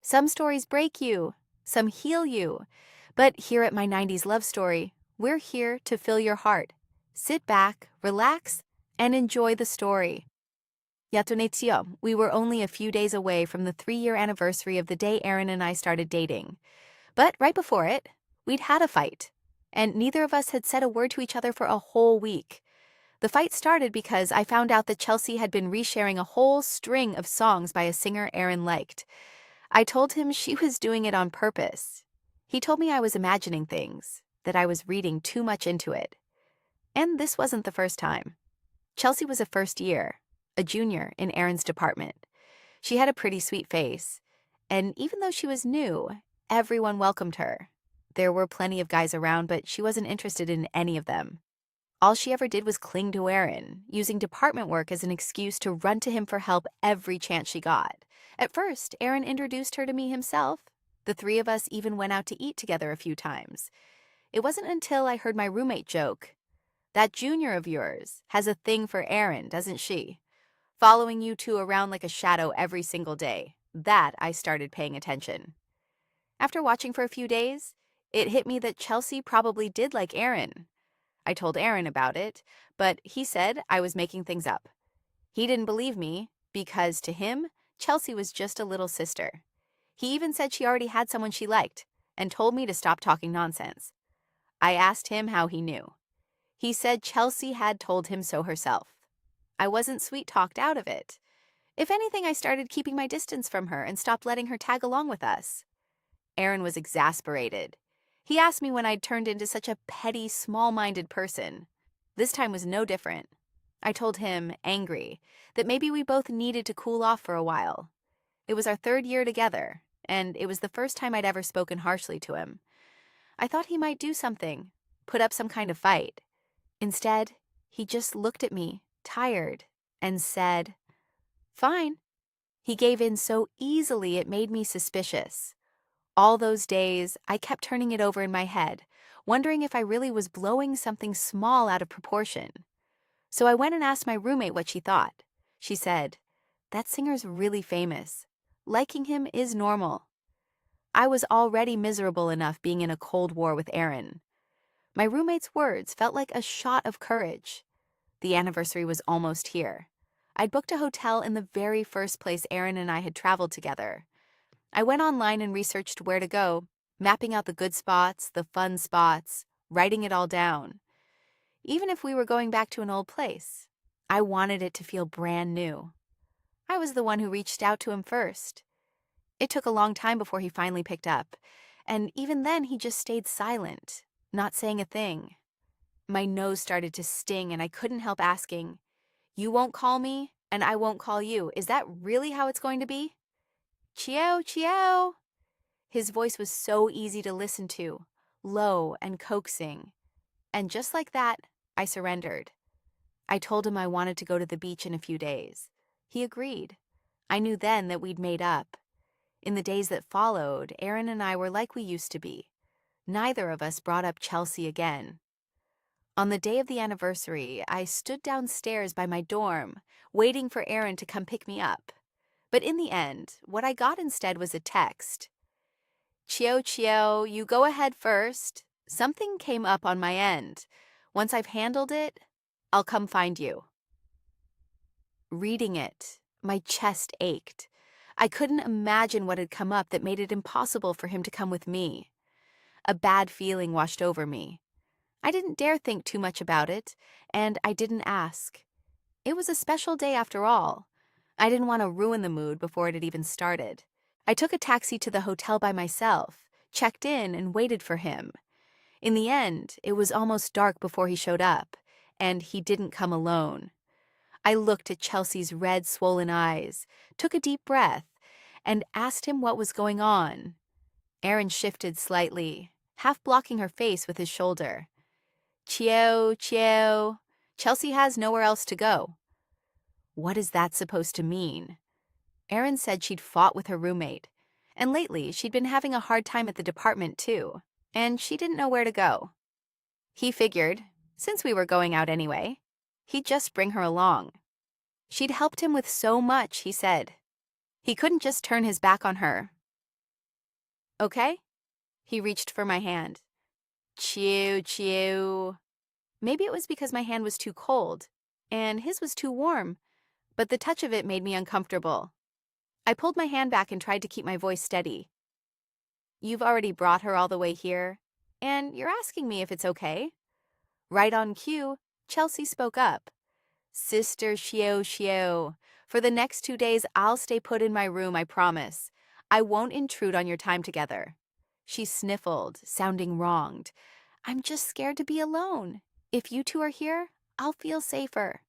Some stories break you, some heal you. But here at My 90s Love Story, we're here to fill your heart. Sit back, relax, and enjoy the story. Yatunetsuyo, we were only a few days away from the 3-year anniversary of the day Aaron and I started dating. But right before it, we'd had a fight, and neither of us had said a word to each other for a whole week. The fight started because I found out that Chelsea had been resharing a whole string of songs by a singer Aaron liked. I told him she was doing it on purpose. He told me I was imagining things, that I was reading too much into it. And this wasn't the first time. Chelsea was a first year, a junior in Aaron's department. She had a pretty sweet face, and even though she was new, everyone welcomed her. There were plenty of guys around, but she wasn't interested in any of them. All she ever did was cling to Aaron, using department work as an excuse to run to him for help every chance she got. At first, Aaron introduced her to me himself. The three of us even went out to eat together a few times. It wasn't until I heard my roommate joke, "That junior of yours has a thing for Aaron, doesn't she? Following you two around like a shadow every single day," that I started paying attention. After watching for a few days, it hit me that Chelsea probably did like Aaron. I told Aaron about it, but he said I was making things up. He didn't believe me because to him, Chelsea was just a little sister. He even said she already had someone she liked and told me to stop talking nonsense. I asked him how he knew. He said Chelsea had told him so herself. I wasn't sweet-talked out of it. If anything, I started keeping my distance from her and stopped letting her tag along with us. Aaron was exasperated. He asked me when I'd turned into such a petty, small-minded person. This time was no different. I told him, angry, that maybe we both needed to cool off for a while. It was our 3rd year together, and it was the first time I'd ever spoken harshly to him. I thought he might do something, put up some kind of fight. Instead, he just looked at me, tired, and said, "Fine." He gave in so easily it made me suspicious. All those days, I kept turning it over in my head, wondering if I really was blowing something small out of proportion. So I went and asked my roommate what she thought. She said, "That singer's really famous. Liking him is normal." I was already miserable enough being in a cold war with Aaron. My roommate's words felt like a shot of courage. The anniversary was almost here. I'd booked a hotel in the very first place Aaron and I had traveled together. I went online and researched where to go, mapping out the good spots, the fun spots, writing it all down. Even if we were going back to an old place, I wanted it to feel brand new. I was the one who reached out to him first. It took a long time before he finally picked up, and even then he just stayed silent, not saying a thing. My nose started to sting and I couldn't help asking, "You won't call me, and I won't call you. Is that really how it's going to be?" "Chio, Chio." His voice was so easy to listen to, low and coaxing. And just like that, I surrendered. I told him I wanted to go to the beach in a few days. He agreed. I knew then that we'd made up. In the days that followed, Aaron and I were like we used to be. Neither of us brought up Chelsea again. On the day of the anniversary, I stood downstairs by my dorm, waiting for Aaron to come pick me up. But in the end, what I got instead was a text. "Chio, Chio, you go ahead first. Something came up on my end. Once I've handled it, I'll come find you." Reading it, my chest ached. I couldn't imagine what had come up that made it impossible for him to come with me. A bad feeling washed over me. I didn't dare think too much about it, and I didn't ask. It was a special day after all. I didn't want to ruin the mood before it had even started. I took a taxi to the hotel by myself, checked in, and waited for him. In the end, it was almost dark before he showed up, and he didn't come alone. I looked at Chelsea's red, swollen eyes, took a deep breath, and asked him what was going on. Aaron shifted slightly, half blocking her face with his shoulder. "Chio, Chio, Chelsea has nowhere else to go." What is that supposed to mean? Aaron said she'd fought with her roommate, and lately she'd been having a hard time at the department too, and she didn't know where to go. He figured, since we were going out anyway, he'd just bring her along. She'd helped him with so much, he said. He couldn't just turn his back on her. Okay? He reached for my hand. Chew, chew. Maybe it was because my hand was too cold, and his was too warm, but the touch of it made me uncomfortable. I pulled my hand back and tried to keep my voice steady. You've already brought her all the way here, and you're asking me if it's okay? Right on cue, Chelsea spoke up. Sister Shio Shio, for the next 2 days I'll stay put in my room, I promise. I won't intrude on your time together. She sniffled, sounding wronged. I'm just scared to be alone. If you two are here, I'll feel safer.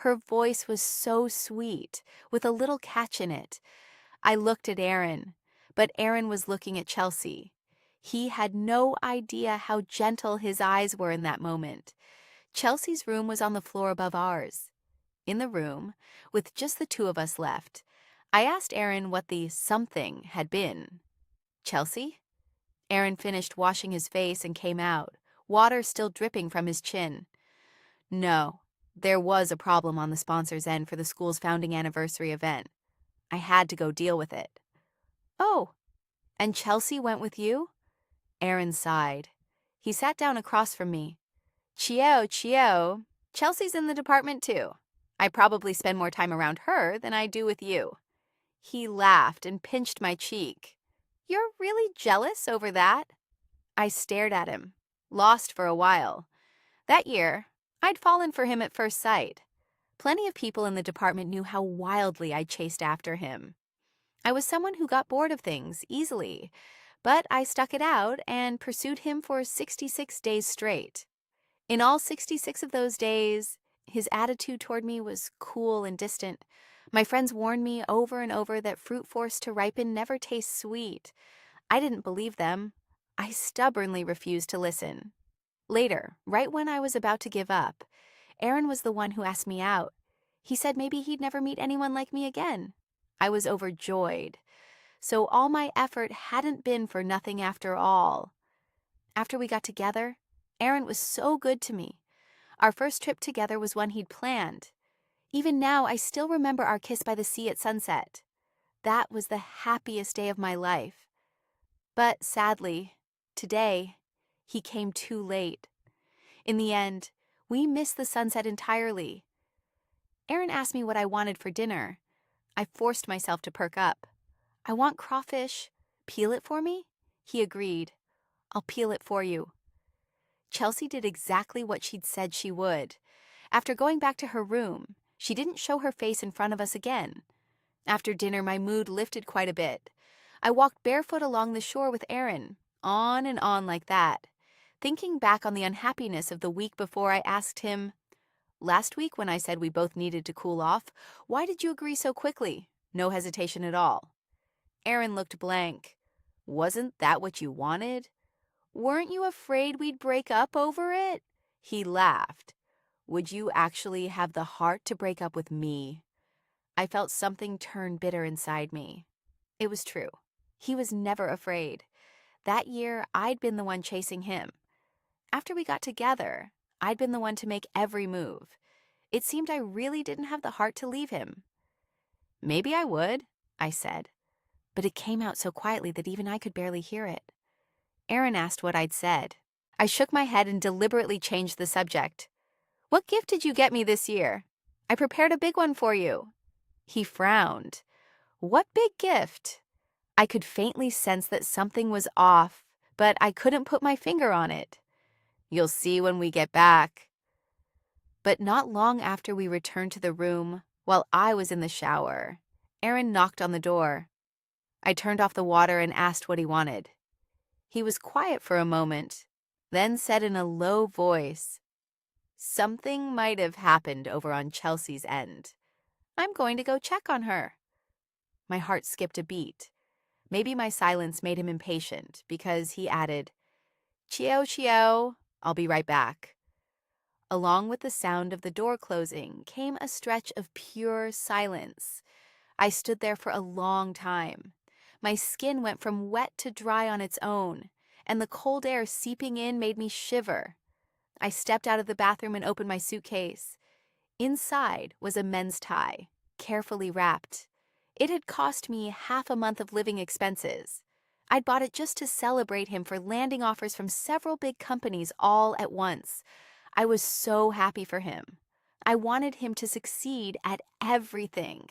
Her voice was so sweet, with a little catch in it. I looked at Aaron, but Aaron was looking at Chelsea. He had no idea how gentle his eyes were in that moment. Chelsea's room was on the floor above ours. In the room, with just the two of us left, I asked Aaron what the something had been. Chelsea? Aaron finished washing his face and came out, water still dripping from his chin. No, there was a problem on the sponsor's end for the school's founding anniversary event. I had to go deal with it. Oh, and Chelsea went with you? Aaron sighed. He sat down across from me. Chio, Chelsea's in the department too. I probably spend more time around her than I do with you. He laughed and pinched my cheek. You're really jealous over that? I stared at him, lost for a while. That year, I'd fallen for him at first sight. Plenty of people in the department knew how wildly I chased after him. I was someone who got bored of things easily, but I stuck it out and pursued him for 66 days straight. In all 66 of those days, his attitude toward me was cool and distant. My friends warned me over and over that fruit forced to ripen never tastes sweet. I didn't believe them. I stubbornly refused to listen. Later, right when I was about to give up, Aaron was the one who asked me out. He said maybe he'd never meet anyone like me again. I was overjoyed. So all my effort hadn't been for nothing after all. After we got together, Aaron was so good to me. Our first trip together was one he'd planned. Even now, I still remember our kiss by the sea at sunset. That was the happiest day of my life. But sadly, today, he came too late. In the end, we missed the sunset entirely. Aaron asked me what I wanted for dinner. I forced myself to perk up. I want crawfish. Peel it for me? He agreed. I'll peel it for you. Chelsea did exactly what she'd said she would. After going back to her room, she didn't show her face in front of us again. After dinner, my mood lifted quite a bit. I walked barefoot along the shore with Aaron, on and on like that. Thinking back on the unhappiness of the week before, I asked him, last week when I said we both needed to cool off, why did you agree so quickly? No hesitation at all. Aaron looked blank. Wasn't that what you wanted? Weren't you afraid we'd break up over it? He laughed. Would you actually have the heart to break up with me? I felt something turn bitter inside me. It was true. He was never afraid. That year, I'd been the one chasing him. After we got together, I'd been the one to make every move. It seemed I really didn't have the heart to leave him. Maybe I would, I said, but it came out so quietly that even I could barely hear it. Aaron asked what I'd said. I shook my head and deliberately changed the subject. What gift did you get me this year? I prepared a big one for you. He frowned. What big gift? I could faintly sense that something was off, but I couldn't put my finger on it. You'll see when we get back. But not long after we returned to the room, while I was in the shower, Aaron knocked on the door. I turned off the water and asked what he wanted. He was quiet for a moment, then said in a low voice, something might have happened over on Chelsea's end. I'm going to go check on her. My heart skipped a beat. Maybe my silence made him impatient because he added, Chio, I'll be right back. Along with the sound of the door closing came a stretch of pure silence. I stood there for a long time. My skin went from wet to dry on its own, and the cold air seeping in made me shiver. I stepped out of the bathroom and opened my suitcase. Inside was a men's tie, carefully wrapped. It had cost me half a month of living expenses. I'd bought it just to celebrate him for landing offers from several big companies all at once. I was so happy for him. I wanted him to succeed at everything.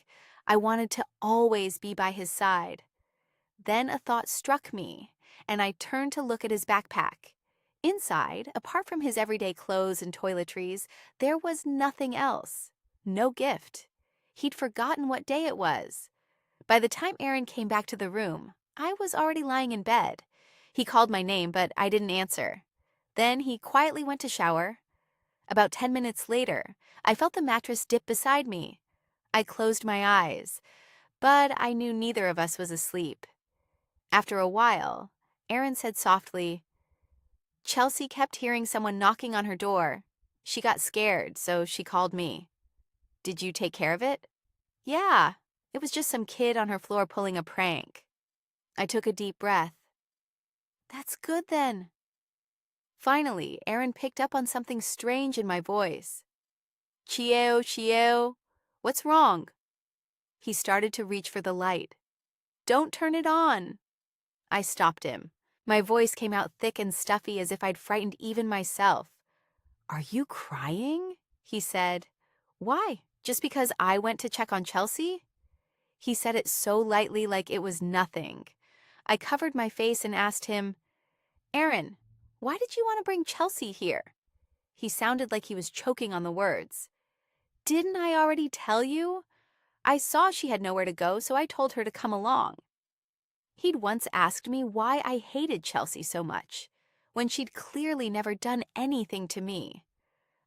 I wanted to always be by his side. Then a thought struck me, and I turned to look at his backpack. Inside, apart from his everyday clothes and toiletries, there was nothing else. No gift. He'd forgotten what day it was. By the time Aaron came back to the room, I was already lying in bed. He called my name, but I didn't answer. Then he quietly went to shower. About 10 minutes later, I felt the mattress dip beside me. I closed my eyes, but I knew neither of us was asleep. After a while, Aaron said softly, "Chelsea kept hearing someone knocking on her door. She got scared, so she called me." "Did you take care of it?" "Yeah, it was just some kid on her floor pulling a prank." I took a deep breath. "That's good then." Finally, Aaron picked up on something strange in my voice. "Chieo, Chieo, what's wrong?" He started to reach for the light. "Don't turn it on." I stopped him. My voice came out thick and stuffy as if I'd frightened even myself. "Are you crying?" he said. "Why? Just because I went to check on Chelsea?" He said it so lightly, like it was nothing. I covered my face and asked him, "Aaron, why did you want to bring Chelsea here?" He sounded like he was choking on the words. "Didn't I already tell you? I saw she had nowhere to go, so I told her to come along." He'd once asked me why I hated Chelsea so much, when she'd clearly never done anything to me.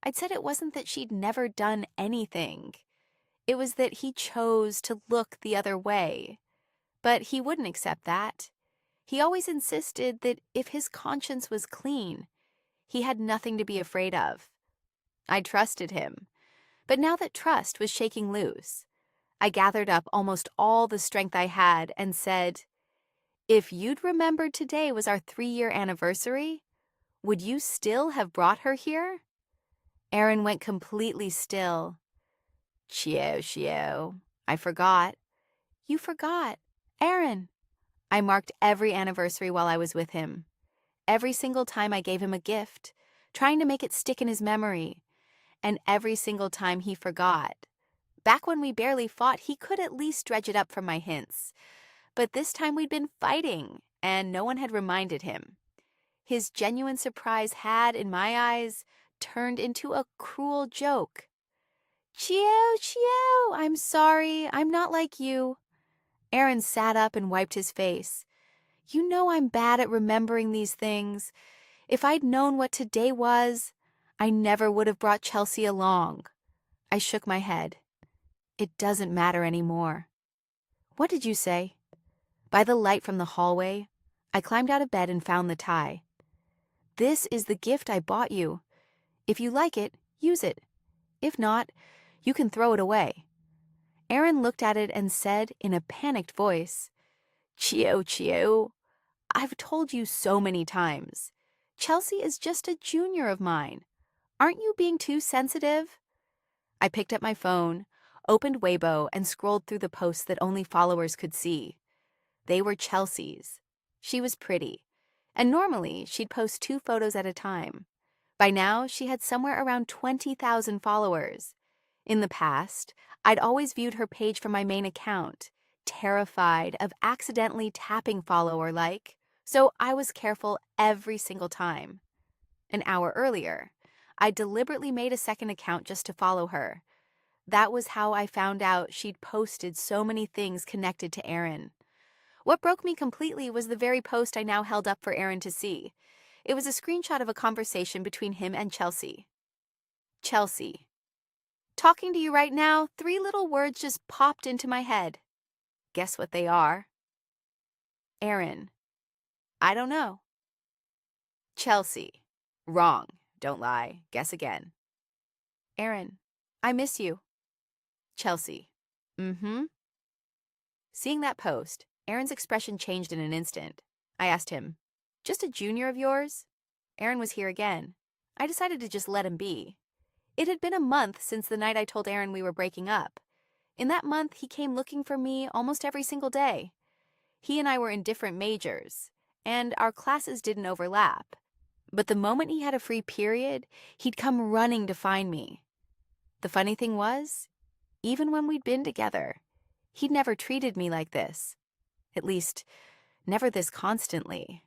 I'd said it wasn't that she'd never done anything. It was that he chose to look the other way. But he wouldn't accept that. He always insisted that if his conscience was clean, he had nothing to be afraid of. I trusted him. But now that trust was shaking loose, I gathered up almost all the strength I had and said, "If you'd remembered today was our 3-year anniversary, would you still have brought her here?" Aaron went completely still. "Chieo, Chieo, I forgot." "You forgot. Aaron." I marked every anniversary while I was with him. Every single time I gave him a gift, trying to make it stick in his memory. And every single time he forgot. Back when we barely fought, he could at least dredge it up from my hints. But this time we'd been fighting, and no one had reminded him. His genuine surprise had, in my eyes, turned into a cruel joke. "Chieo, Chieo, I'm sorry. I'm not like you." Aaron sat up and wiped his face. "You know I'm bad at remembering these things. If I'd known what today was, I never would have brought Chelsea along." I shook my head. "It doesn't matter anymore." "What did you say?" By the light from the hallway, I climbed out of bed and found the tie. "This is the gift I bought you. If you like it, use it. If not, you can throw it away." Aaron looked at it and said in a panicked voice, "Chieo, Chieo, I've told you so many times. Chelsea is just a junior of mine. Aren't you being too sensitive?" I picked up my phone, opened Weibo, and scrolled through the posts that only followers could see. They were Chelsea's. She was pretty, and normally she'd post 2 photos at a time. By now, she had somewhere around 20,000 followers. In the past, I'd always viewed her page from my main account, terrified of accidentally tapping follow or like, so I was careful every single time. An hour earlier, I deliberately made a second account just to follow her. That was how I found out she'd posted so many things connected to Aaron. What broke me completely was the very post I now held up for Aaron to see. It was a screenshot of a conversation between him and Chelsea. Chelsea. Talking to you right now, 3 little words just popped into my head. Guess what they are? Aaron. I don't know. Chelsea. Wrong. Don't lie. Guess again. Aaron. I miss you. Chelsea. Mm-hmm. Seeing that post, Aaron's expression changed in an instant. I asked him, "Just a junior of yours?" Aaron was here again. I decided to just let him be. It had been a month since the night I told Aaron we were breaking up. In that month, he came looking for me almost every single day. He and I were in different majors, and our classes didn't overlap. But the moment he had a free period, he'd come running to find me. The funny thing was, even when we'd been together, he'd never treated me like this. At least, never this constantly.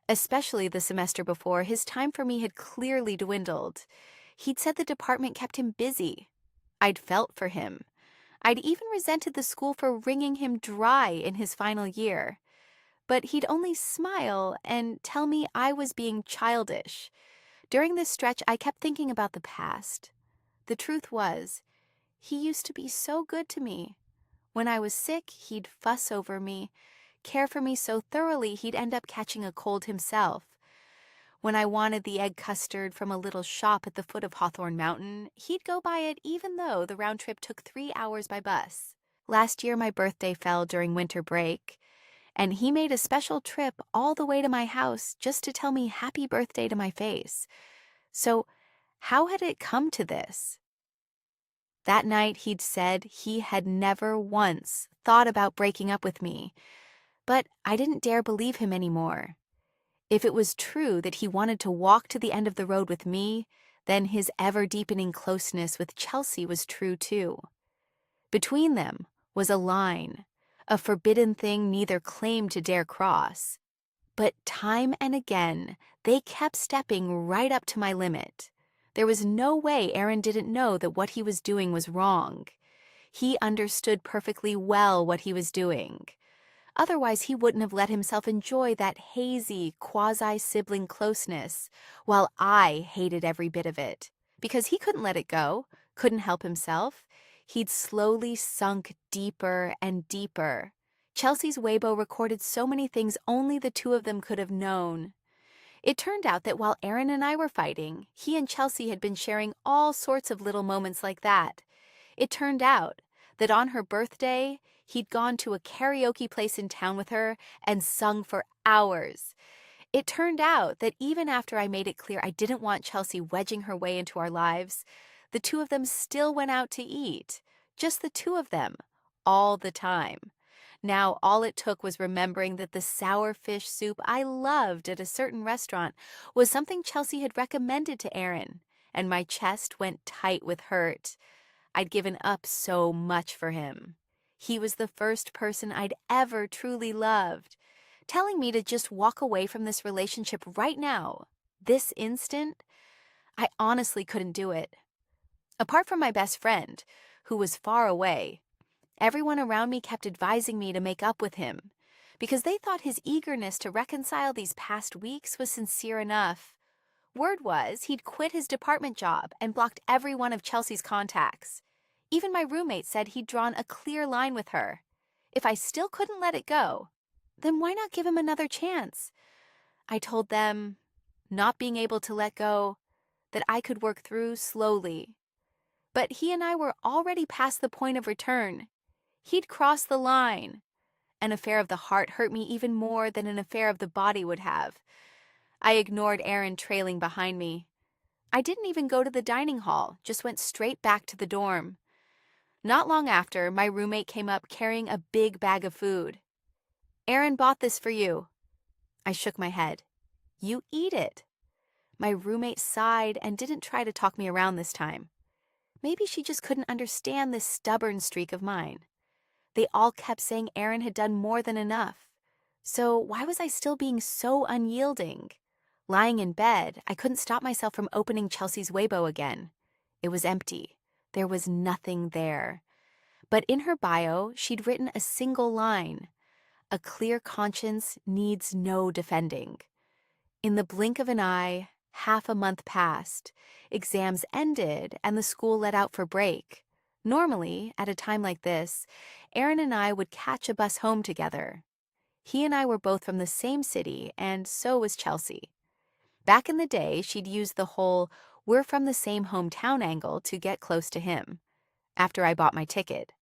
Especially the semester before, his time for me had clearly dwindled. He'd said the department kept him busy. I'd felt for him. I'd even resented the school for wringing him dry in his final year. But he'd only smile and tell me I was being childish. During this stretch, I kept thinking about the past. The truth was, he used to be so good to me. When I was sick, he'd fuss over me, care for me so thoroughly he'd end up catching a cold himself. When I wanted the egg custard from a little shop at the foot of Hawthorne Mountain, he'd go buy it even though the round trip took 3 hours by bus. Last year, my birthday fell during winter break, and he made a special trip all the way to my house just to tell me happy birthday to my face. So, how had it come to this? That night, he'd said he had never once thought about breaking up with me, but I didn't dare believe him anymore. If it was true that he wanted to walk to the end of the road with me, then his ever-deepening closeness with Chelsea was true too. Between them was a line, a forbidden thing neither claimed to dare cross. But time and again, they kept stepping right up to my limit. There was no way Aaron didn't know that what he was doing was wrong. He understood perfectly well what he was doing. Otherwise, he wouldn't have let himself enjoy that hazy, quasi-sibling closeness, while I hated every bit of it. Because he couldn't let it go, couldn't help himself. He'd slowly sunk deeper and deeper. Chelsea's Weibo recorded so many things only the two of them could have known. It turned out that while Aaron and I were fighting, he and Chelsea had been sharing all sorts of little moments like that. It turned out that on her birthday, he'd gone to a karaoke place in town with her and sung for hours. It turned out that even after I made it clear I didn't want Chelsea wedging her way into our lives, the two of them still went out to eat. Just the two of them, all the time. Now, all it took was remembering that the sour fish soup I loved at a certain restaurant was something Chelsea had recommended to Aaron, and my chest went tight with hurt. I'd given up so much for him. He was the first person I'd ever truly loved. Telling me to just walk away from this relationship right now, this instant, I honestly couldn't do it. Apart from my best friend, who was far away, everyone around me kept advising me to make up with him, because they thought his eagerness to reconcile these past weeks was sincere enough. Word was he'd quit his department job and blocked every one of Chelsea's contacts. Even my roommate said he'd drawn a clear line with her. If I still couldn't let it go, then why not give him another chance? I told them, not being able to let go, that I could work through slowly. But he and I were already past the point of return. He'd crossed the line. An affair of the heart hurt me even more than an affair of the body would have. I ignored Aaron trailing behind me. I didn't even go to the dining hall, just went straight back to the dorm. Not long after, my roommate came up carrying a big bag of food. "Aaron bought this for you." I shook my head. "You eat it." My roommate sighed and didn't try to talk me around this time. Maybe she just couldn't understand this stubborn streak of mine. They all kept saying Aaron had done more than enough. So why was I still being so unyielding? Lying in bed, I couldn't stop myself from opening Chelsea's Weibo again. It was empty. There was nothing there. But in her bio, she'd written a single line: "A clear conscience needs no defending." In the blink of an eye, half a month passed. Exams ended, and the school let out for break. Normally, at a time like this, Aaron and I would catch a bus home together. He and I were both from the same city, and so was Chelsea. Back in the day, she'd used the whole "we're from the same hometown" angle to get close to him. After I bought my ticket,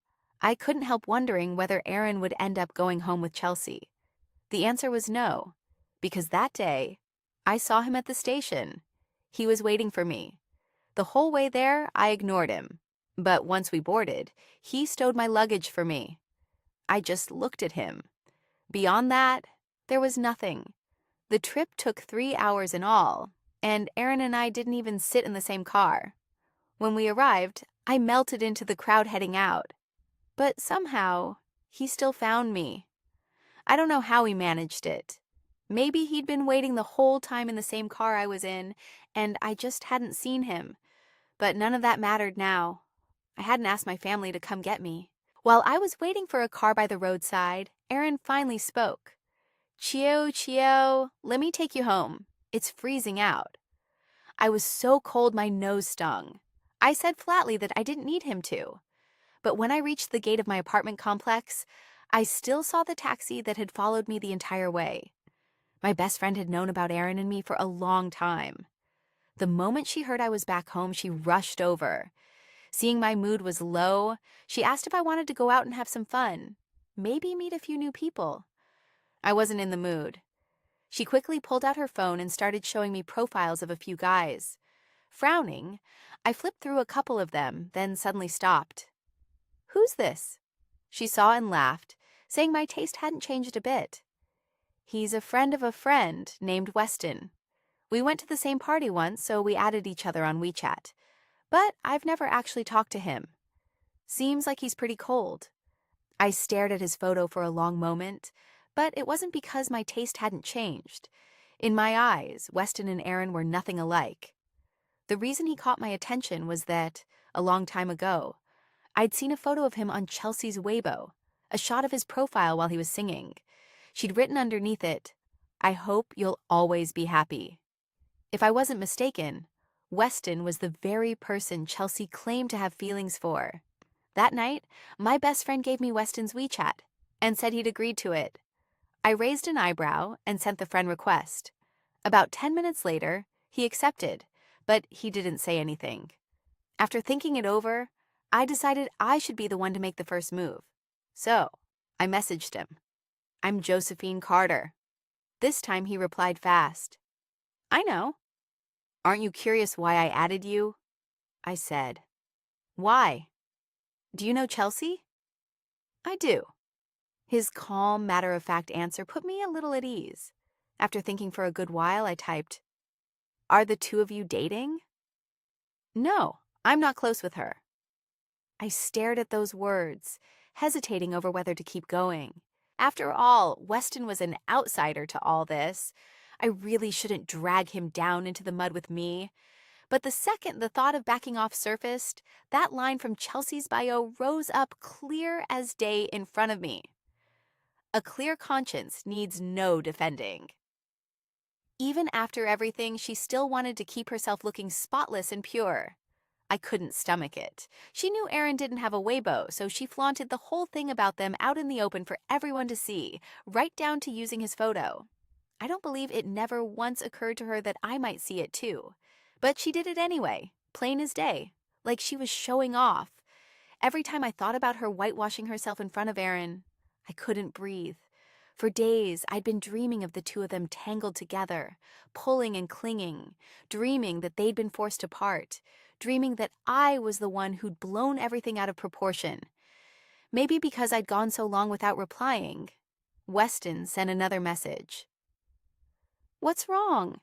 I couldn't help wondering whether Aaron would end up going home with Chelsea. The answer was no, because that day, I saw him at the station. He was waiting for me. The whole way there, I ignored him. But once we boarded, he stowed my luggage for me. I just looked at him. Beyond that, there was nothing. The trip took 3 hours in all, and Aaron and I didn't even sit in the same car. When we arrived, I melted into the crowd heading out. But somehow, he still found me. I don't know how he managed it. Maybe he'd been waiting the whole time in the same car I was in, and I just hadn't seen him. But none of that mattered now. I hadn't asked my family to come get me. While I was waiting for a car by the roadside, Aaron finally spoke. Chio, let me take you home. It's freezing out. I was so cold my nose stung. I said flatly that I didn't need him to. But when I reached the gate of my apartment complex, I still saw the taxi that had followed me the entire way. My best friend had known about Aaron and me for a long time. The moment she heard I was back home, she rushed over. Seeing my mood was low, she asked if I wanted to go out and have some fun, maybe meet a few new people. I wasn't in the mood. She quickly pulled out her phone and started showing me profiles of a few guys. Frowning, I flipped through a couple of them, then suddenly stopped. "Who's this?" She saw and laughed, saying my taste hadn't changed a bit. "He's a friend of a friend named Weston. We went to the same party once, so we added each other on WeChat. But I've never actually talked to him. Seems like he's pretty cold." I stared at his photo for a long moment, but it wasn't because my taste hadn't changed. In my eyes, Weston and Aaron were nothing alike. The reason he caught my attention was that, a long time ago, I'd seen a photo of him on Chelsea's Weibo, a shot of his profile while he was singing. She'd written underneath it, "I hope you'll always be happy." If I wasn't mistaken, Weston was the very person Chelsea claimed to have feelings for. That night, my best friend gave me Weston's WeChat and said he'd agreed to it. I raised an eyebrow and sent the friend request. About 10 minutes later, he accepted, but he didn't say anything. After thinking it over, I decided I should be the one to make the first move. So, I messaged him. "I'm Josephine Carter." This time he replied fast. "I know." "Aren't you curious why I added you?" I said. "Why?" "Do you know Chelsea?" "I do." His calm, matter-of-fact answer put me a little at ease. After thinking for a good while, I typed, "Are the two of you dating?" "No, I'm not close with her." I stared at those words, hesitating over whether to keep going. After all, Weston was an outsider to all this. I really shouldn't drag him down into the mud with me. But the second the thought of backing off surfaced, that line from Chelsea's bio rose up clear as day in front of me. A clear conscience needs no defending. Even after everything, she still wanted to keep herself looking spotless and pure. I couldn't stomach it. She knew Aaron didn't have a Weibo, so she flaunted the whole thing about them out in the open for everyone to see, right down to using his photo. I don't believe it never once occurred to her that I might see it too. But she did it anyway, plain as day, like she was showing off. Every time I thought about her whitewashing herself in front of Aaron, I couldn't breathe. For days, I'd been dreaming of the two of them tangled together, pulling and clinging, dreaming that they'd been forced apart, dreaming that I was the one who'd blown everything out of proportion. Maybe because I'd gone so long without replying, Weston sent another message. "What's wrong?"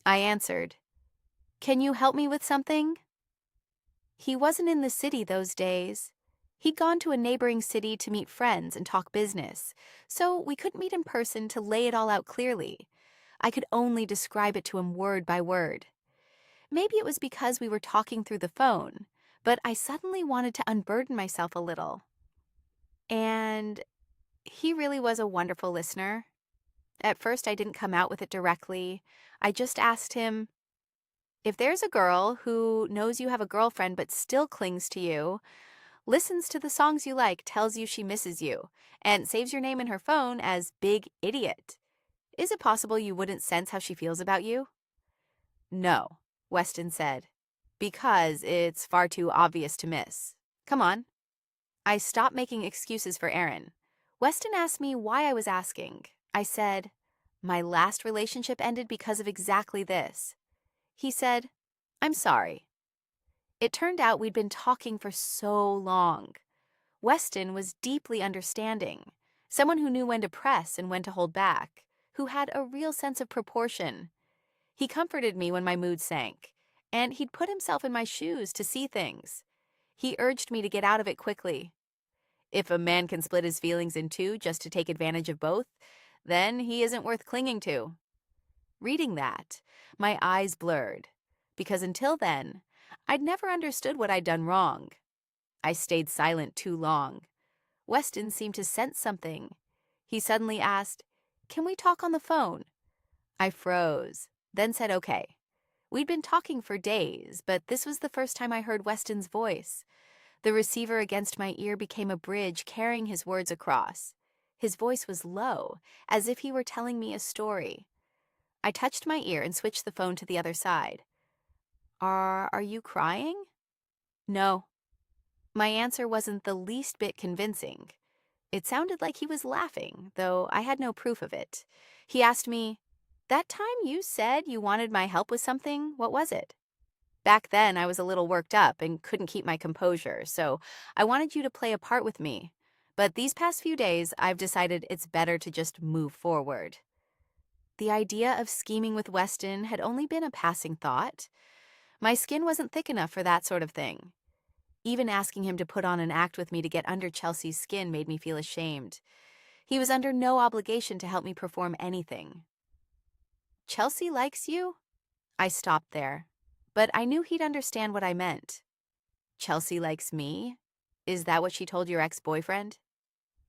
I answered, "Can you help me with something?" He wasn't in the city those days. He'd gone to a neighboring city to meet friends and talk business, so we couldn't meet in person to lay it all out clearly. I could only describe it to him word by word. Maybe it was because we were talking through the phone, but I suddenly wanted to unburden myself a little. And he really was a wonderful listener. At first, I didn't come out with it directly. I just asked him, "If there's a girl who knows you have a girlfriend but still clings to you, listens to the songs you like, tells you she misses you, and saves your name in her phone as Big Idiot, is it possible you wouldn't sense how she feels about you?" "No," Weston said, "because it's far too obvious to miss. Come on." I stopped making excuses for Aaron. Weston asked me why I was asking. I said, "My last relationship ended because of exactly this." He said, "I'm sorry." It turned out we'd been talking for so long. Weston was deeply understanding. Someone who knew when to press and when to hold back, who had a real sense of proportion. He comforted me when my mood sank, and he'd put himself in my shoes to see things. He urged me to get out of it quickly. If a man can split his feelings in two just to take advantage of both, then he isn't worth clinging to. Reading that, my eyes blurred, because until then, I'd never understood what I'd done wrong. I stayed silent too long. Weston seemed to sense something. He suddenly asked, "Can we talk on the phone?" I froze, then said okay. We'd been talking for days, but this was the first time I heard Weston's voice. The receiver against my ear became a bridge carrying his words across. His voice was low, as if he were telling me a story. I touched my ear and switched the phone to the other side. Are you crying?" "No." My answer wasn't the least bit convincing. It sounded like he was laughing, though I had no proof of it. He asked me, "That time you said you wanted my help with something, what was it?" Back then, I was a little worked up and couldn't keep my composure, so I wanted you to play a part with me. But these past few days, I've decided it's better to just move forward. The idea of scheming with Weston had only been a passing thought. My skin wasn't thick enough for that sort of thing. Even asking him to put on an act with me to get under Chelsea's skin made me feel ashamed. He was under no obligation to help me perform anything. "Chelsea likes you?" I stopped there, but I knew he'd understand what I meant. "Chelsea likes me? Is that what she told your ex-boyfriend?"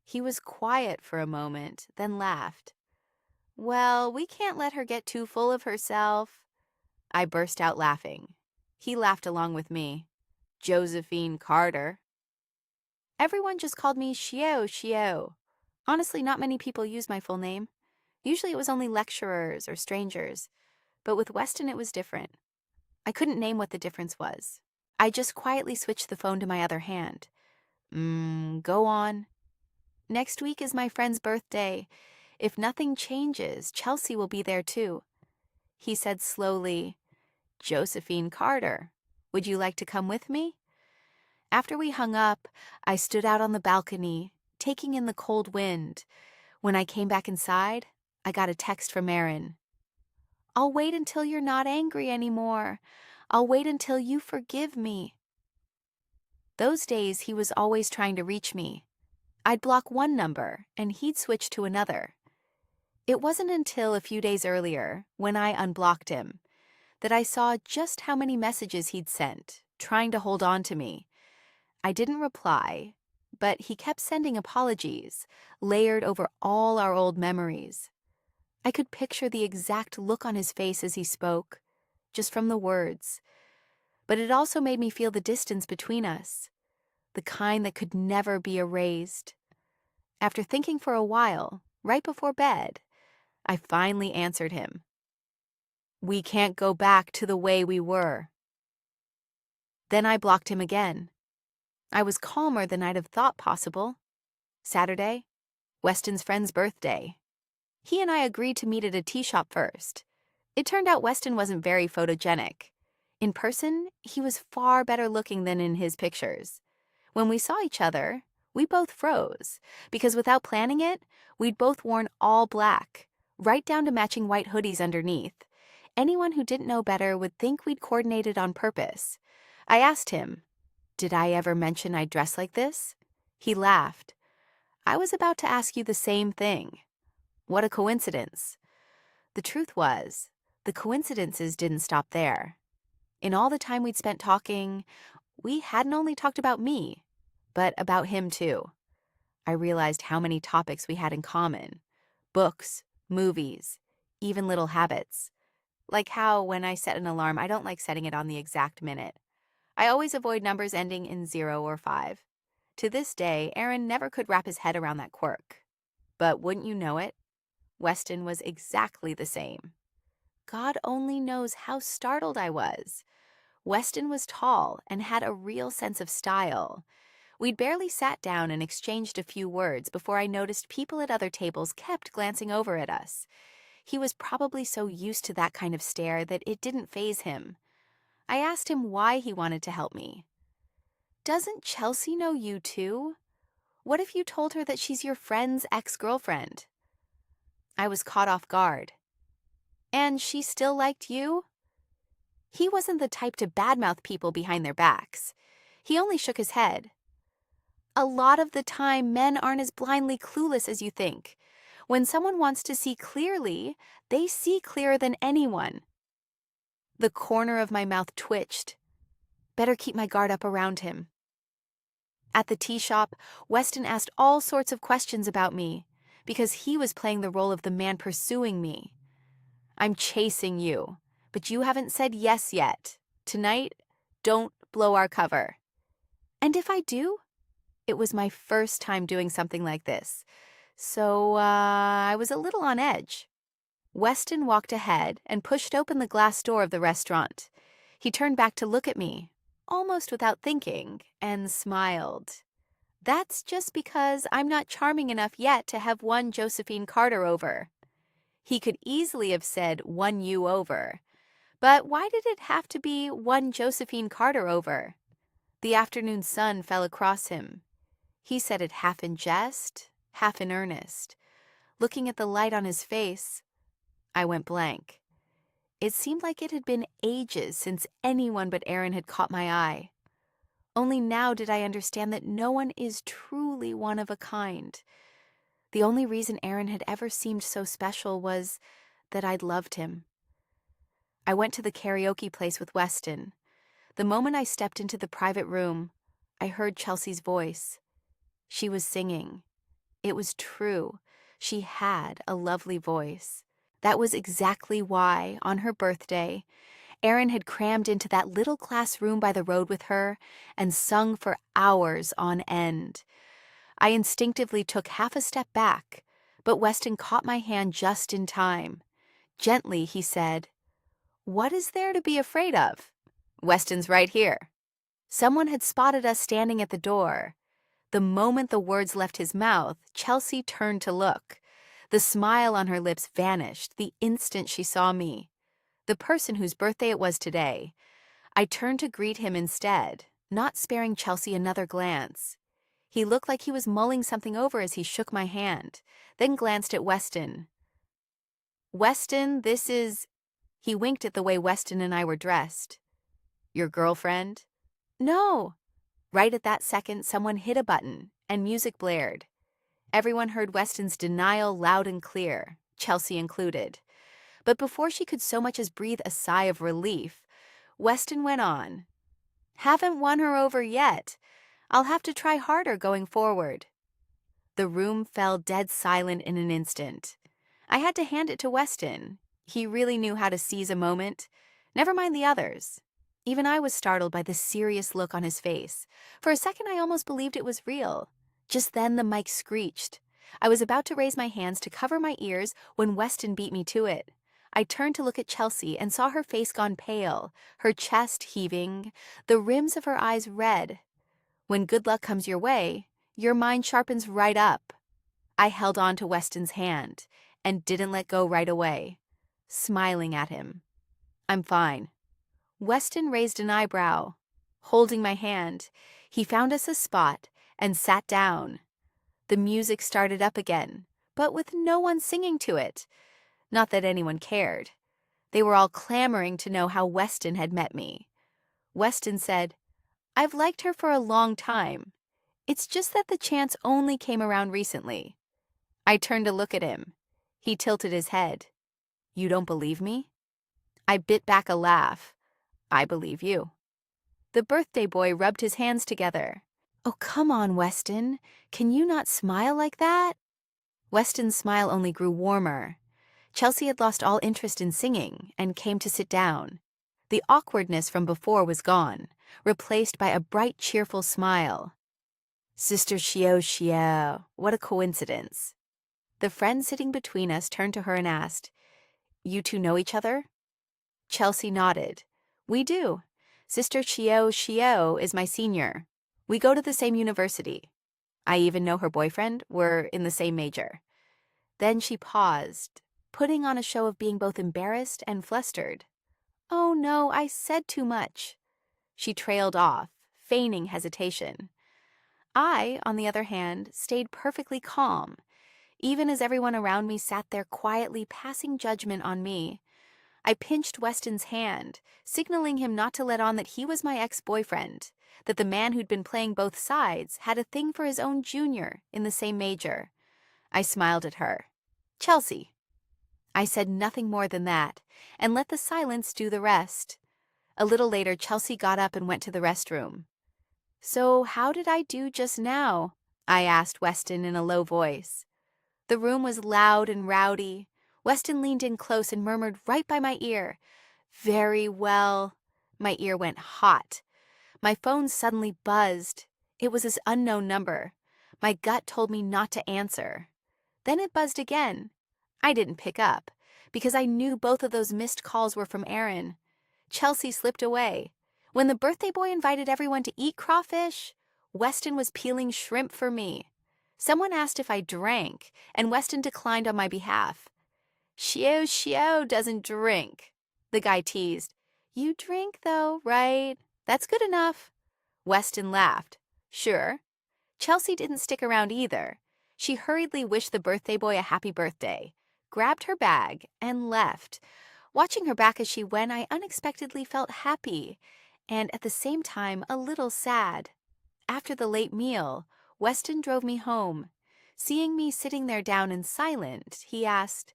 He was quiet for a moment, then laughed. "Well, we can't let her get too full of herself." I burst out laughing. He laughed along with me. "Josephine Carter." Everyone just called me Xiao Xiao. Honestly, not many people use my full name. Usually it was only lecturers or strangers, but with Weston it was different. I couldn't name what the difference was. I just quietly switched the phone to my other hand. Go on." "Next week is my friend's birthday. If nothing changes, Chelsea will be there too." He said slowly, "Josephine Carter, would you like to come with me?" After we hung up, I stood out on the balcony, taking in the cold wind. When I came back inside, I got a text from Aaron. "I'll wait until you're not angry anymore. I'll wait until you forgive me." Those days, he was always trying to reach me. I'd block one number, and he'd switch to another. It wasn't until a few days earlier, when I unblocked him, that I saw just how many messages he'd sent, trying to hold on to me. I didn't reply, but he kept sending apologies, layered over all our old memories. I could picture the exact look on his face as he spoke, just from the words. But it also made me feel the distance between us, the kind that could never be erased. After thinking for a while, right before bed, I finally answered him. "We can't go back to the way we were." Then I blocked him again. I was calmer than I'd have thought possible. Saturday, Weston's friend's birthday. He and I agreed to meet at a tea shop first. It turned out Weston wasn't very photogenic. In person, he was far better looking than in his pictures. When we saw each other, we both froze, because without planning it, we'd both worn all black, right down to matching white hoodies underneath. Anyone who didn't know better would think we'd coordinated on purpose. I asked him, "Did I ever mention I'd dress like this?" He laughed. "I was about to ask you the same thing." What a coincidence. The truth was, the coincidences didn't stop there. In all the time we'd spent talking, we hadn't only talked about me, but about him too. I realized how many topics we had in common. Books, movies, even little habits. Like how, when I set an alarm, I don't like setting it on the exact minute. I always avoid numbers ending in 0 or 5. To this day, Aaron never could wrap his head around that quirk. But wouldn't you know it? Weston was exactly the same. God only knows how startled I was. Weston was tall and had a real sense of style. We'd barely sat down and exchanged a few words before I noticed people at other tables kept glancing over at us. He was probably so used to that kind of stare that it didn't faze him. I asked him why he wanted to help me. "Doesn't Chelsea know you too? What if you told her that she's your friend's ex-girlfriend? I was caught off guard. And she still liked you? He wasn't the type to badmouth people behind their backs. He only shook his head. A lot of the time, men aren't as blindly clueless as you think. When someone wants to see clearly, they see clearer than anyone. The corner of my mouth twitched. Better keep my guard up around him. At the tea shop, Weston asked all sorts of questions about me, because he was playing the role of the man pursuing me. I'm chasing you, but you haven't said yes yet. Tonight, don't blow our cover. And if I do? It was my first time doing something like this, so I was a little on edge. Weston walked ahead and pushed open the glass door of the restaurant. He turned back to look at me, almost without thinking, and smiled. That's just because I'm not charming enough yet to have won Josephine Carter over. He could easily have said won you over. But why did it have to be won Josephine Carter over? The afternoon sun fell across him. He said it half in jest, half in earnest. Looking at the light on his face, I went blank. It seemed like it had been ages since anyone but Aaron had caught my eye. Only now did I understand that no one is truly one of a kind. The only reason Aaron had ever seemed so special was that I'd loved him. I went to the karaoke place with Weston. The moment I stepped into the private room, I heard Chelsea's voice. She was singing. It was true. She had a lovely voice. That was exactly why, on her birthday, Aaron had crammed into that little classroom by the road with her and sung for hours on end. I instinctively took half a step back, but Weston caught my hand just in time. Gently, he said, "What is there to be afraid of? Weston's right here." Someone had spotted us standing at the door. The moment the words left his mouth, Chelsea turned to look. The smile on her lips vanished the instant she saw me. The person whose birthday it was today. I turned to greet him instead, not sparing Chelsea another glance. He looked like he was mulling something over as he shook my hand, then glanced at Weston. "Weston, this is—" He winked at the way Weston and I were dressed. "Your girlfriend?" "No." Right at that second, someone hit a button, and music blared. Everyone heard Weston's denial loud and clear, Chelsea included. But before she could so much as breathe a sigh of relief, Weston went on. "Haven't won her over yet. I'll have to try harder going forward." The room fell dead silent in an instant. I had to hand it to Weston. He really knew how to seize a moment. Never mind the others. Even I was startled by the serious look on his face. For a second, I almost believed it was real. Just then, the mic screeched. I was about to raise my hands to cover my ears when Weston beat me to it. I turned to look at Chelsea and saw her face gone pale, her chest heaving, the rims of her eyes red. When good luck comes your way, your mind sharpens right up. I held on to Weston's hand and didn't let go right away, smiling at him. "I'm fine." Weston raised an eyebrow. Holding my hand, he found us a spot and sat down. The music started up again, but with no one singing to it. Not that anyone cared. They were all clamoring to know how Weston had met me. Weston said, "I've liked her for a long time. It's just that the chance only came around recently." I turned to look at him. He tilted his head. "You don't believe me?" I bit back a laugh. "I believe you." The birthday boy rubbed his hands together. "Oh, come on, Weston. Can you not smile like that?" Weston's smile only grew warmer. Chelsea had lost all interest in singing and came to sit down. The awkwardness from before was gone, replaced by a bright, cheerful smile. "Sister Shio, what a coincidence." The friend sitting between us turned to her and asked, "You two know each other?" Chelsea nodded. "We do. Sister Shio is my senior. We go to the same university. I even know her boyfriend. We're in the same major." Then she paused, putting on a show of being both embarrassed and flustered. "Oh no, I said too much." She trailed off, feigning hesitation. I, on the other hand, stayed perfectly calm, even as everyone around me sat there quietly passing judgment on me. I pinched Weston's hand, signaling him not to let on that he was my ex-boyfriend, that the man who'd been playing both sides had a thing for his own junior in the same major. I smiled at her. Chelsea. I said nothing more than that, and let the silence do the rest. A little later, Chelsea got up and went to the restroom. So how did I do just now? I asked Weston in a low voice. The room was loud and rowdy. Weston leaned in close and murmured right by my ear. Very well. My ear went hot. My phone suddenly buzzed. It was his unknown number. My gut told me not to answer. Then it buzzed again. I didn't pick up, because I knew both of those missed calls were from Aaron. Chelsea slipped away. When the birthday boy invited everyone to eat crawfish, Weston was peeling shrimp for me. Someone asked if I drank, and Weston declined on my behalf. Xiao doesn't drink, the guy teased. You drink though, right? That's good enough. Weston laughed. Sure. Chelsea didn't stick around either. She hurriedly wished the birthday boy a happy birthday, grabbed her bag, and left. Watching her back as she went, I unexpectedly felt happy, and at the same time a little sad. After the late meal, Weston drove me home. Seeing me sitting there down and silent, he asked,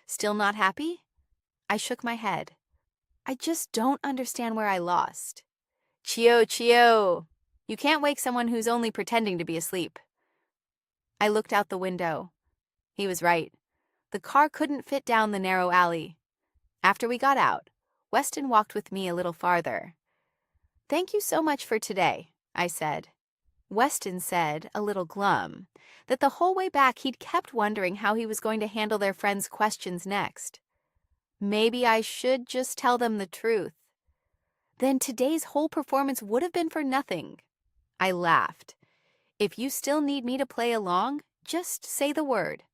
Still not happy? I shook my head. I just don't understand where I lost. Chio. You can't wake someone who's only pretending to be asleep. I looked out the window. He was right. The car couldn't fit down the narrow alley. After we got out, Weston walked with me a little farther. Thank you so much for today, I said. Weston said, a little glum, that the whole way back he'd kept wondering how he was going to handle their friends' questions next. Maybe I should just tell them the truth. Then today's whole performance would have been for nothing. I laughed. If you still need me to play along, just say the word.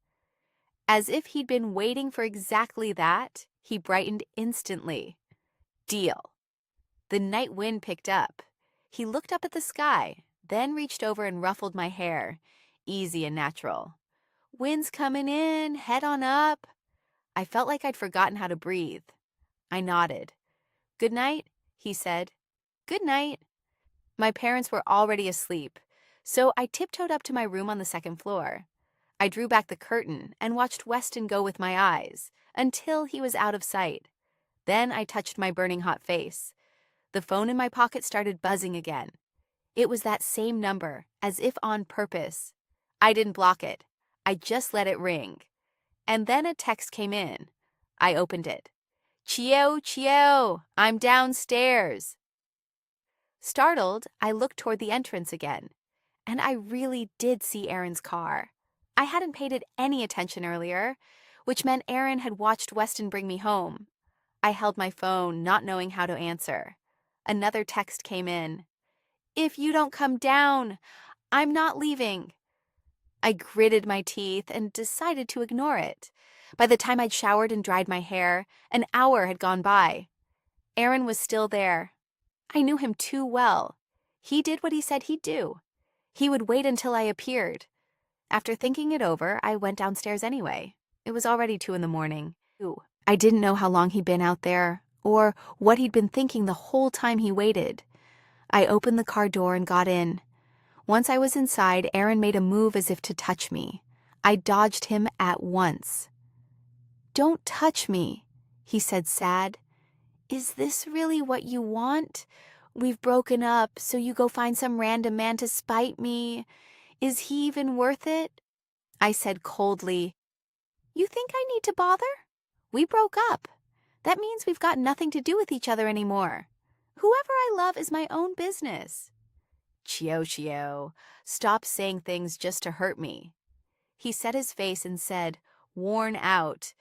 As if he'd been waiting for exactly that, he brightened instantly. Deal. The night wind picked up. He looked up at the sky, then reached over and ruffled my hair, easy and natural. Wind's coming in, head on up. I felt like I'd forgotten how to breathe. I nodded. Good night, he said. Good night. My parents were already asleep, so I tiptoed up to my room on the second floor. I drew back the curtain and watched Weston go with my eyes until he was out of sight. Then I touched my burning hot face. The phone in my pocket started buzzing again. It was that same number, as if on purpose. I didn't block it. I just let it ring. And then a text came in. I opened it. Chio, I'm downstairs. Startled, I looked toward the entrance again, and I really did see Aaron's car. I hadn't paid it any attention earlier, which meant Aaron had watched Weston bring me home. I held my phone, not knowing how to answer. Another text came in. If you don't come down, I'm not leaving. I gritted my teeth and decided to ignore it. By the time I'd showered and dried my hair, an hour had gone by. Aaron was still there. I knew him too well. He did what he said he'd do. He would wait until I appeared. After thinking it over, I went downstairs anyway. It was already 2 a.m. I didn't know how long he'd been out there, or what he'd been thinking the whole time he waited. I opened the car door and got in. Once I was inside, Aaron made a move as if to touch me. I dodged him at once. Don't touch me, he said sad. Is this really what you want? We've broken up, so you go find some random man to spite me. Is he even worth it? I said coldly. You think I need to bother? We broke up. That means we've got nothing to do with each other anymore. Whoever I love is my own business. Chio, stop saying things just to hurt me. He set his face and said, worn out,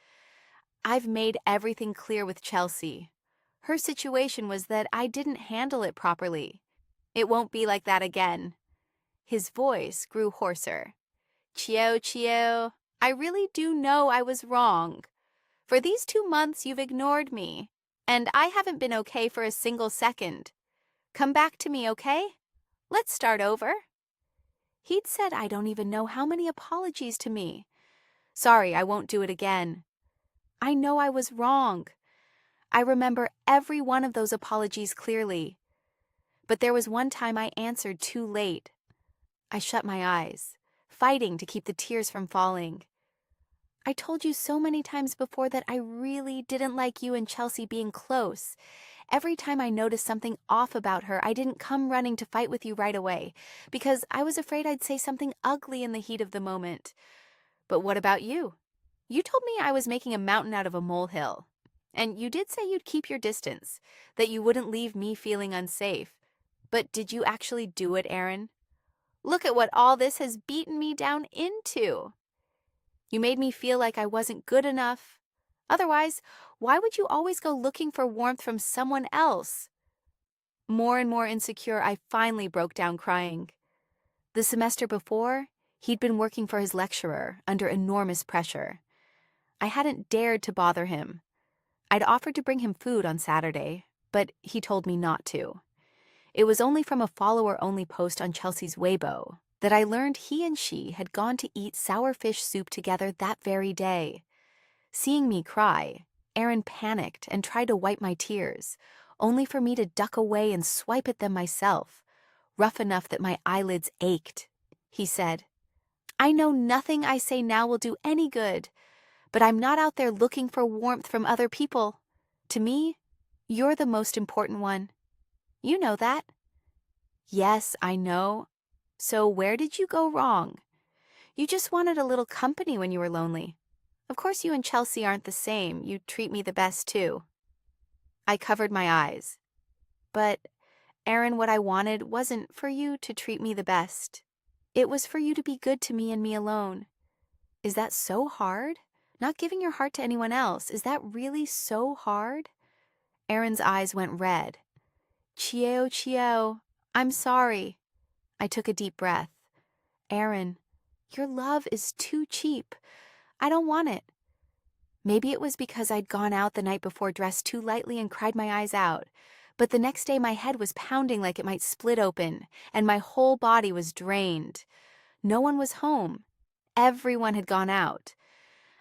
I've made everything clear with Chelsea. Her situation was that I didn't handle it properly. It won't be like that again. His voice grew hoarser. Chio, I really do know I was wrong. For these 2 months you've ignored me, and I haven't been okay for a single second. Come back to me, okay? Let's start over. He'd said I don't even know how many apologies to me. Sorry, I won't do it again. I know I was wrong. I remember every one of those apologies clearly. But there was one time I answered too late. I shut my eyes, fighting to keep the tears from falling. I told you so many times before that I really didn't like you and Chelsea being close. Every time I noticed something off about her, I didn't come running to fight with you right away, because I was afraid I'd say something ugly in the heat of the moment. But what about you? You told me I was making a mountain out of a molehill. And you did say you'd keep your distance, that you wouldn't leave me feeling unsafe. But did you actually do it, Aaron? Look at what all this has beaten me down into. You made me feel like I wasn't good enough. Otherwise, why would you always go looking for warmth from someone else? More and more insecure, I finally broke down crying. The semester before, he'd been working for his lecturer under enormous pressure. I hadn't dared to bother him. I'd offered to bring him food on Saturday, but he told me not to. It was only from a follower-only post on Chelsea's Weibo that I learned he and she had gone to eat sour fish soup together that very day. Seeing me cry, Aaron panicked and tried to wipe my tears, only for me to duck away and swipe at them myself, rough enough that my eyelids ached. He said, "I know nothing I say now will do any good, but I'm not out there looking for warmth from other people. To me, you're the most important one. You know that." "Yes, I know. So where did you go wrong? You just wanted a little company when you were lonely. Of course you and Chelsea aren't the same. You treat me the best too." I covered my eyes. "But, Aaron, what I wanted wasn't for you to treat me the best. It was for you to be good to me and me alone. Is that so hard? Not giving your heart to anyone else, is that really so hard?" Aaron's eyes went red. Chio, I'm sorry." I took a deep breath. "Aaron, your love is too cheap. I don't want it." Maybe it was because I'd gone out the night before dressed too lightly and cried my eyes out, but the next day my head was pounding like it might split open, and my whole body was drained. No one was home. Everyone had gone out.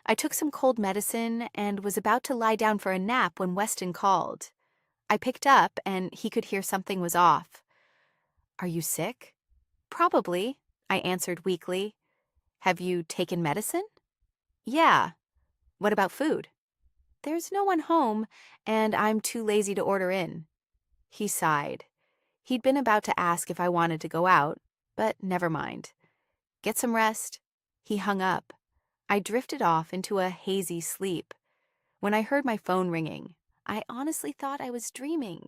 I took some cold medicine and was about to lie down for a nap when Weston called. I picked up and he could hear something was off. "Are you sick?" "Probably," I answered weakly. "Have you taken medicine?" "Yeah." "What about food?" "There's no one home, and I'm too lazy to order in." He sighed. He'd been about to ask if I wanted to go out, but never mind. "Get some rest." He hung up. I drifted off into a hazy sleep. When I heard my phone ringing, I honestly thought I was dreaming.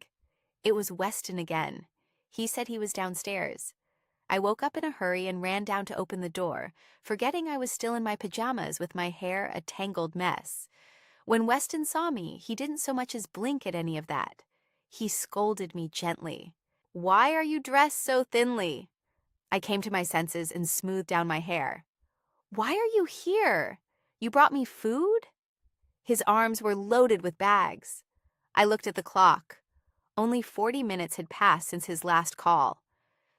It was Weston again. He said he was downstairs. I woke up in a hurry and ran down to open the door, forgetting I was still in my pajamas with my hair a tangled mess. When Weston saw me, he didn't so much as blink at any of that. He scolded me gently. "Why are you dressed so thinly?" I came to my senses and smoothed down my hair. "Why are you here? You brought me food?" His arms were loaded with bags. I looked at the clock. Only 40 minutes had passed since his last call.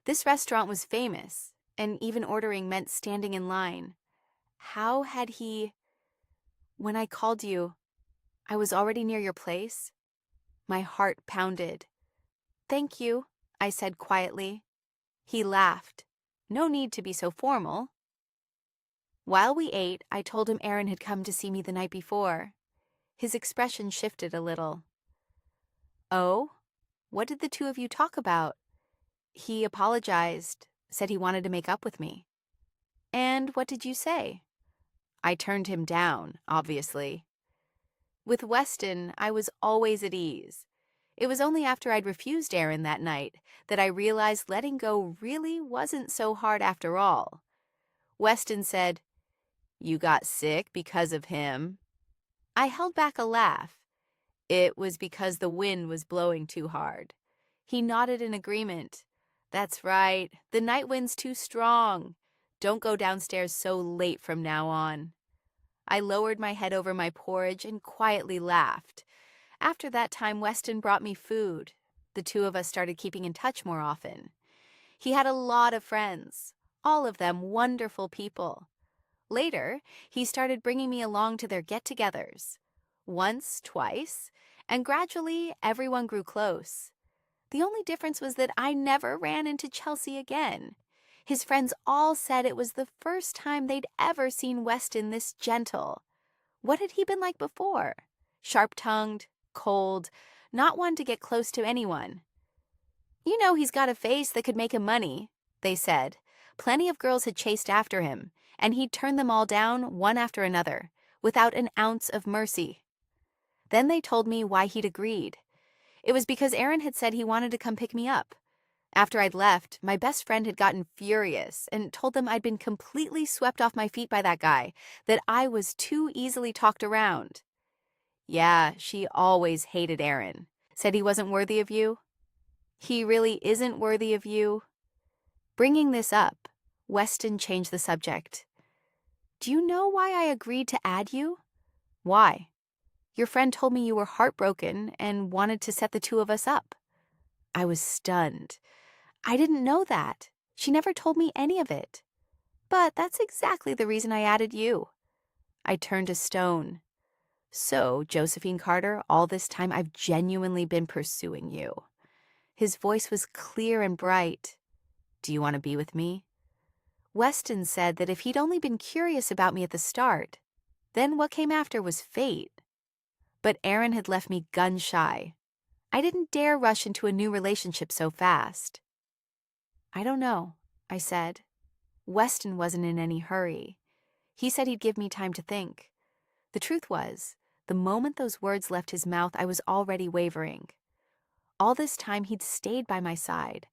This restaurant was famous, and even ordering meant standing in line. How had he... When I called you, I was already near your place. My heart pounded. "Thank you," I said quietly. He laughed. "No need to be so formal." While we ate, I told him Aaron had come to see me the night before. His expression shifted a little. "Oh? What did the two of you talk about?" "He apologized, said he wanted to make up with me." "And what did you say?" "I turned him down, obviously." With Weston, I was always at ease. It was only after I'd refused Aaron that night that I realized letting go really wasn't so hard after all. Weston said, "You got sick because of him." I held back a laugh. "It was because the wind was blowing too hard." He nodded in agreement. "That's right, the night wind's too strong. Don't go downstairs so late from now on." I lowered my head over my porridge and quietly laughed. After that time, Weston brought me food. The two of us started keeping in touch more often. He had a lot of friends, all of them wonderful people. Later, he started bringing me along to their get-togethers. Once, twice, and gradually everyone grew close. The only difference was that I never ran into Chelsea again. His friends all said it was the first time they'd ever seen Weston this gentle. What had he been like before? Sharp-tongued, cold, not one to get close to anyone. "You know he's got a face that could make him money," they said. Plenty of girls had chased after him, and he'd turned them all down one after another, without an ounce of mercy. Then they told me why he'd agreed. It was because Aaron had said he wanted to come pick me up. After I'd left, my best friend had gotten furious and told them I'd been completely swept off my feet by that guy, that I was too easily talked around. Yeah, she always hated Aaron. Said he wasn't worthy of you. He really isn't worthy of you. Bringing this up, Weston changed the subject. "Do you know why I agreed to add you?" "Why?" "Your friend told me you were heartbroken and wanted to set the two of us up." I was stunned. I didn't know that. She never told me any of it. "But that's exactly the reason I added you." I turned to stone. "So, Josephine Carter, all this time I've genuinely been pursuing you." His voice was clear and bright. "Do you want to be with me?" Weston said that if he'd only been curious about me at the start, then what came after was fate. But Aaron had left me gun-shy. I didn't dare rush into a new relationship so fast. "I don't know," I said. Weston wasn't in any hurry. He said he'd give me time to think. The truth was, the moment those words left his mouth, I was already wavering. All this time he'd stayed by my side,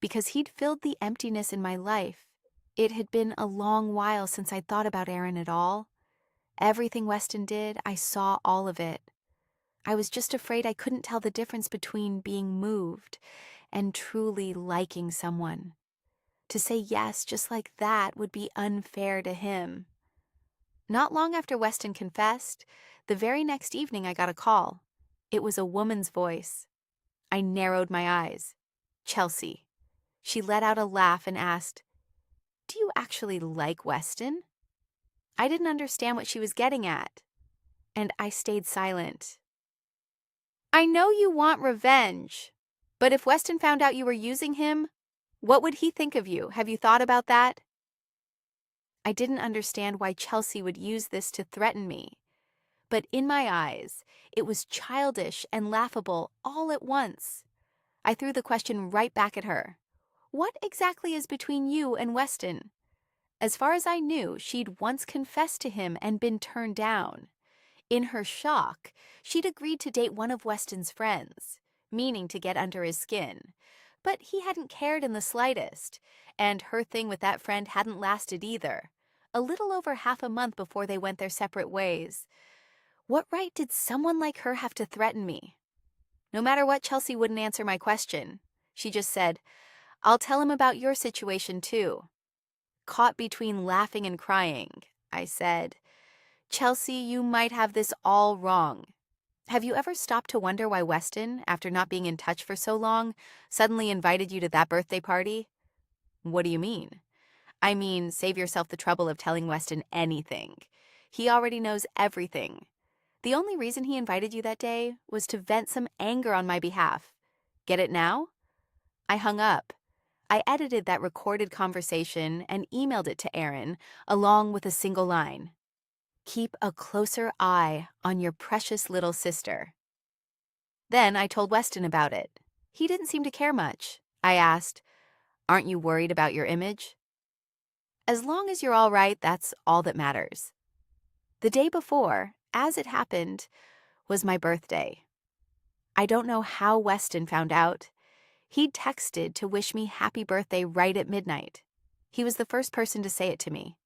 because he'd filled the emptiness in my life. It had been a long while since I'd thought about Aaron at all. Everything Weston did, I saw all of it. I was just afraid I couldn't tell the difference between being moved and truly liking someone. To say yes just like that would be unfair to him. Not long after Weston confessed, the very next evening I got a call. It was a woman's voice. I narrowed my eyes. Chelsea. She let out a laugh and asked, "Do you actually like Weston?" I didn't understand what she was getting at, and I stayed silent. "I know you want revenge, but if Weston found out you were using him, what would he think of you? Have you thought about that?" I didn't understand why Chelsea would use this to threaten me, but in my eyes, it was childish and laughable all at once. I threw the question right back at her. "What exactly is between you and Weston?" As far as I knew, she'd once confessed to him and been turned down. In her shock, she'd agreed to date one of Weston's friends, meaning to get under his skin. But he hadn't cared in the slightest, and her thing with that friend hadn't lasted either. A little over half a month before they went their separate ways. What right did someone like her have to threaten me? No matter what, Chelsea wouldn't answer my question. She just said, "I'll tell him about your situation too." Caught between laughing and crying, I said, "Chelsea, you might have this all wrong. Have you ever stopped to wonder why Weston, after not being in touch for so long, suddenly invited you to that birthday party?" "What do you mean?" "I mean, save yourself the trouble of telling Weston anything. He already knows everything. The only reason he invited you that day was to vent some anger on my behalf. Get it now?" I hung up. I edited that recorded conversation and emailed it to Aaron, along with a single line. "Keep a closer eye on your precious little sister." Then I told Weston about it. He didn't seem to care much. I asked, "Aren't you worried about your image?" "As long as you're all right, that's all that matters." The day before, as it happened, was my birthday. I don't know how Weston found out. He'd texted to wish me happy birthday right at midnight. He was the first person to say it to me.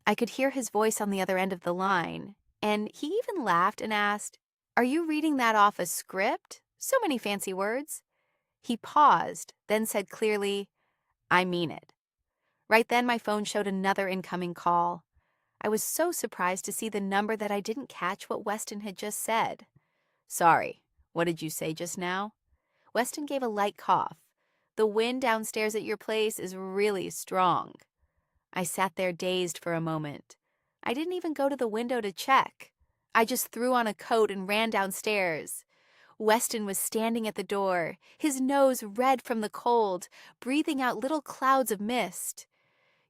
I could hear his voice on the other end of the line, and he even laughed and asked, "Are you reading that off a script? So many fancy words." He paused, then said clearly, "I mean it." Right then my phone showed another incoming call. I was so surprised to see the number that I didn't catch what Weston had just said. "Sorry, what did you say just now?" Weston gave a light cough. The wind downstairs at your place is really strong." I sat there dazed for a moment. I didn't even go to the window to check. I just threw on a coat and ran downstairs. Weston was standing at the door, his nose red from the cold, breathing out little clouds of mist.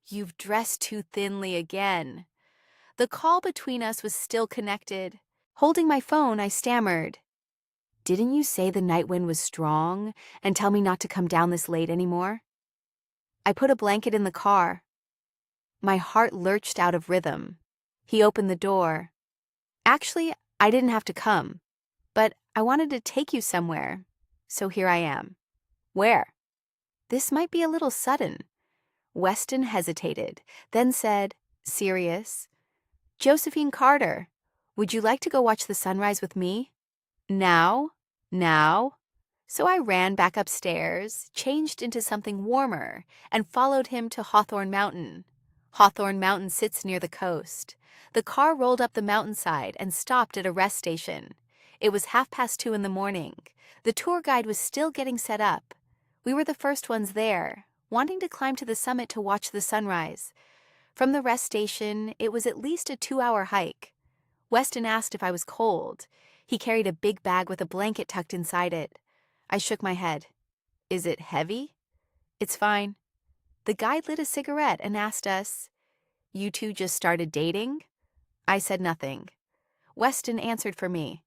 "You've dressed too thinly again." The call between us was still connected. Holding my phone, I stammered, "Didn't you say the night wind was strong and tell me not to come down this late anymore?" I put a blanket in the car. My heart lurched out of rhythm. He opened the door. "Actually, I didn't have to come, but I wanted to take you somewhere, so here I am." "Where?" This might be a little sudden. Weston hesitated, then said, serious, "Josephine Carter, would you like to go watch the sunrise with me?" Now? Now? So I ran back upstairs, changed into something warmer, and followed him to Hawthorne Mountain. Hawthorne Mountain sits near the coast. The car rolled up the mountainside and stopped at a rest station. It was 2:30 in the morning. The tour guide was still getting set up. We were the first ones there, wanting to climb to the summit to watch the sunrise. From the rest station, it was at least a 2-hour hike. Weston asked if I was cold. He carried a big bag with a blanket tucked inside it. I shook my head. "Is it heavy?" "It's fine." The guide lit a cigarette and asked us, "You two just started dating?" I said nothing. Weston answered for me.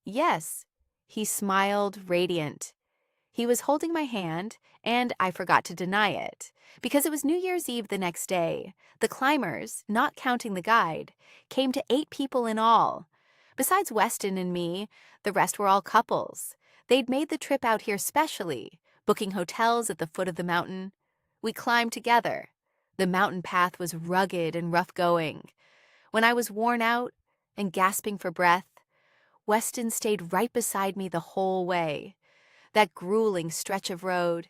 "Yes." He smiled, radiant. He was holding my hand, and I forgot to deny it, because it was New Year's Eve the next day. The climbers, not counting the guide, came to 8 people in all. Besides Weston and me, the rest were all couples. They'd made the trip out here specially, booking hotels at the foot of the mountain. We climbed together. The mountain path was rugged and rough going. When I was worn out and gasping for breath, Weston stayed right beside me the whole way. That grueling stretch of road.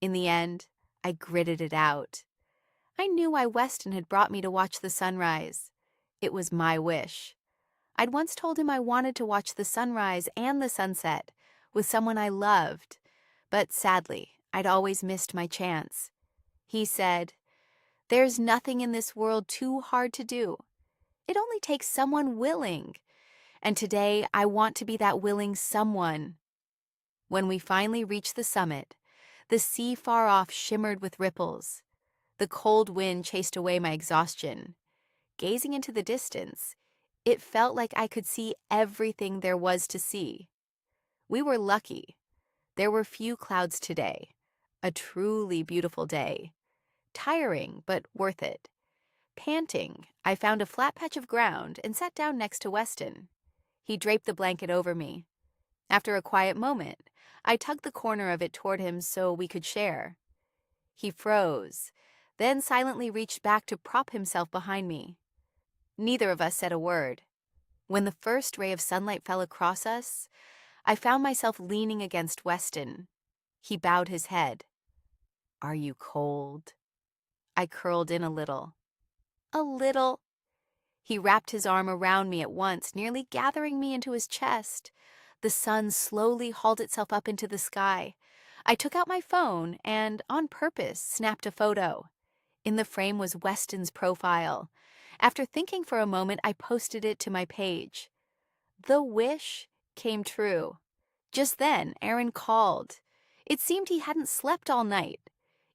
In the end, I gritted it out. I knew why Weston had brought me to watch the sunrise. It was my wish. I'd once told him I wanted to watch the sunrise and the sunset with someone I loved, but sadly, I'd always missed my chance. He said, "There's nothing in this world too hard to do. It only takes someone willing. And today, I want to be that willing someone." When we finally reached the summit, the sea far off shimmered with ripples. The cold wind chased away my exhaustion. Gazing into the distance, it felt like I could see everything there was to see. We were lucky. There were few clouds today. A truly beautiful day. Tiring, but worth it. Panting, I found a flat patch of ground and sat down next to Weston. He draped the blanket over me. After a quiet moment, I tugged the corner of it toward him so we could share. He froze, then silently reached back to prop himself behind me. Neither of us said a word. When the first ray of sunlight fell across us, I found myself leaning against Weston. He bowed his head. "Are you cold?" I curled in a little. "A little." He wrapped his arm around me at once, nearly gathering me into his chest. The sun slowly hauled itself up into the sky. I took out my phone and, on purpose, snapped a photo. In the frame was Weston's profile. After thinking for a moment, I posted it to my page. The wish came true. Just then, Aaron called. It seemed he hadn't slept all night.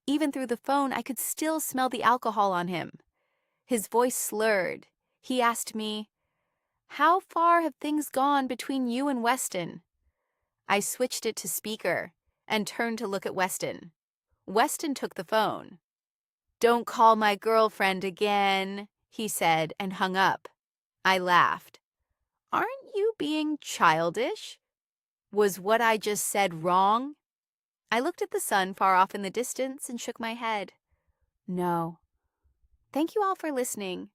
Even through the phone, I could still smell the alcohol on him. His voice slurred. He asked me, "How far have things gone between you and Weston?" I switched it to speaker and turned to look at Weston. Weston took the phone. "Don't call my girlfriend again," he said and hung up. I laughed. "Aren't you being childish? Was what I just said wrong?" I looked at the sun far off in the distance and shook my head. No. Thank you all for listening.